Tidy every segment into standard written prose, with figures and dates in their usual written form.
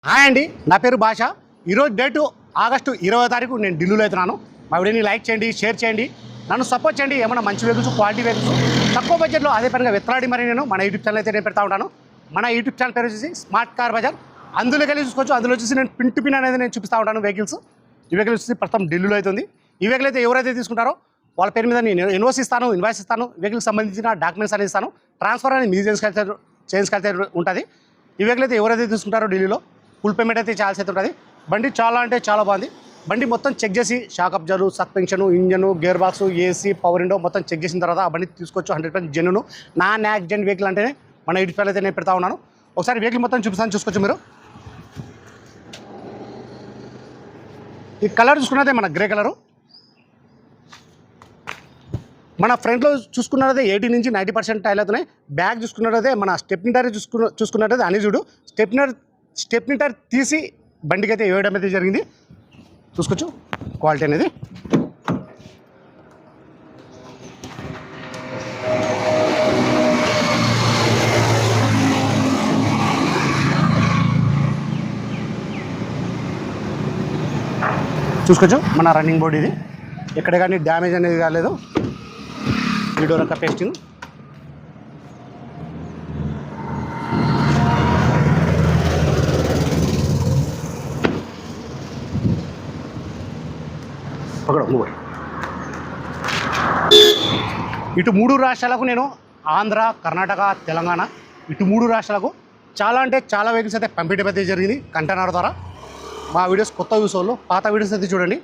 Hi అండి, నా పేరు భాష. ఈరోజు డేటు ఆగస్టు 20వ తారీఖు నేను ఢిల్లీలో అవుతున్నాను. మా వీడియోని లైక్ చేయండి, షేర్ చేయండి, నన్ను సపోర్ట్ చేయండి. ఏమైనా మంచి వెహికల్స్, క్వాలిటీ వెహికల్స్ తక్కువ బడ్జెట్లో అదే పనిగా వెతలాడి మరి నేను మన యూట్యూబ్ ఛానల్ అయితే నేను పెడతా ఉంటాను. మన యూట్యూబ్ ఛానల్ పేరు వచ్చేసి స్మార్ట్ కార్ బజార్. అందులోకి వెళ్ళి చూసుకోవచ్చు. అందులో వచ్చేసి నేను పిన్ టు పిన్ అనేది నేను చూపిస్తూ ఉంటాను వెహికల్స్. ఈ వెహికల్ వచ్చేసి ప్రస్తుతం ఢిల్లీలో అవుతుంది. ఈ వెహికల్ అయితే ఎవరైతే తీసుకుంటారో వాళ్ళ పేరు మీద నేను ఇన్వాయిస్ ఇస్తాను, వెహికల్కి సంబంధించిన డాక్యుమెంట్స్ అనేది ఇస్తాను. ట్రాన్స్ఫర్ అనేది మీరు చేయించుకెళ్తే ఉంటుంది. ఈ వెహికల్ అయితే ఎవరైతే తీసుకుంటారో ఢిల్లీలో ఫుల్ పేమెంట్ అయితే చేయాల్సి అయితే ఉంటుంది. బండి చాలా అంటే చాలా బాగుంది. బండి మొత్తం చెక్ చేసి shock absorb, suspension, engine, gear box, AC, power window మొత్తం చెక్ చేసిన తర్వాత ఆ బండి తీసుకోవచ్చు. 100% జెన్యూన్ నాన్ యాక్సిడెంట్ వెహికల్ అంటేనే మన యూట్యూబ్ అయితే నేను పెడతా ఉన్నాను. ఒకసారి వెహికల్ మొత్తం చూపిస్తాను, చూసుకోవచ్చు మీరు. ఈ కలర్ చూసుకున్నదే మన గ్రే కలరు. మన ఫ్రంట్లో చూసుకున్నదే 80 నుంచి 90% టైల్ అవుతున్నాయి. బ్యాక్ చూసుకున్నదే మన స్టెప్నీ టైర్ చూసుకున్నట్టయితే అనిజుడు స్టెప్నీ టైర్ తీసి బండికి అయితే వేయడం అయితే జరిగింది. చూసుకోవచ్చు క్వాలిటీ అనేది. చూసుకోవచ్చు మన రన్నింగ్ బోర్డు ఇది. ఎక్కడ కానీ డ్యామేజ్ అనేది కాలేదు. ఈ డోర్ అంతా పేస్టింగ్. ఇటు 3 రాష్ట్రాలకు నేను ఆంధ్ర, కర్ణాటక, తెలంగాణ ఇటు 3 రాష్ట్రాలకు చాలా అంటే చాలా వెహికల్స్ అయితే పంపించడం అయితే జరిగింది కంటైనర్ ద్వారా. మా వీడియోస్ కొత్త యూస్ వాళ్ళు పాత వీడియోస్ అయితే చూడండి.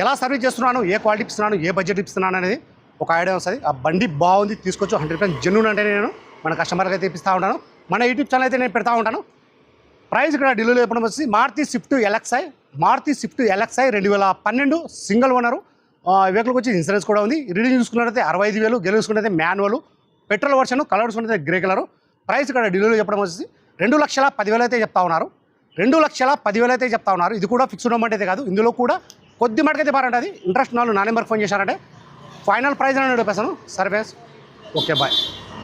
ఎలా సర్వీస్ చేస్తున్నాను, ఏ క్వాలిటీ ఇస్తున్నాను, ఏ బడ్జెట్ ఇస్తున్నాను అనేది ఒక ఐడియా వస్తుంది. ఆ బండి బాగుంది, తీసుకోవచ్చు. 100% జెన్యూన్ అంటే నేను మన కస్టమర్కి అయితే ఇప్పిస్తూ ఉంటాను. మన యూట్యూబ్ ఛానల్ అయితే నేను పెడతా ఉంటాను. ప్రైస్ ఇక్కడ ఢిల్లీలో చెప్పడం వచ్చి Maruti Swift LXI 2012 single owner. వెహికల్కి వచ్చి ఇన్సూరెన్స్ కూడా ఉంది. రీడింగ్ చూసుకున్నట్టయితే 65,000, గెలుచుకున్నట్లయితే మాన్యువల్, పెట్రోల్ వర్షన్, కలర్ చూసుకున్నట్లయితే గ్రే కలరు. ప్రైస్ ఇక్కడ ఢిల్లీలో చెప్పడం వచ్చి 2,10,000 అయితే చెప్తా ఉన్నారు. 2,10,000 అయితే చెప్తా ఉన్నారు. ఇది కూడా ఫిక్స్డ్ అమౌంట్ అయితే కాదు, ఇందులో కూడా కొద్ది మటుకైతే బాగుంటుంది. ఇంట్రెస్ట్ వాళ్ళు నా నెంబర్కి ఫోన్ చేశారంటే ఫైనల్ ప్రైస్ అని చెప్పేసాను. Service okay, bye.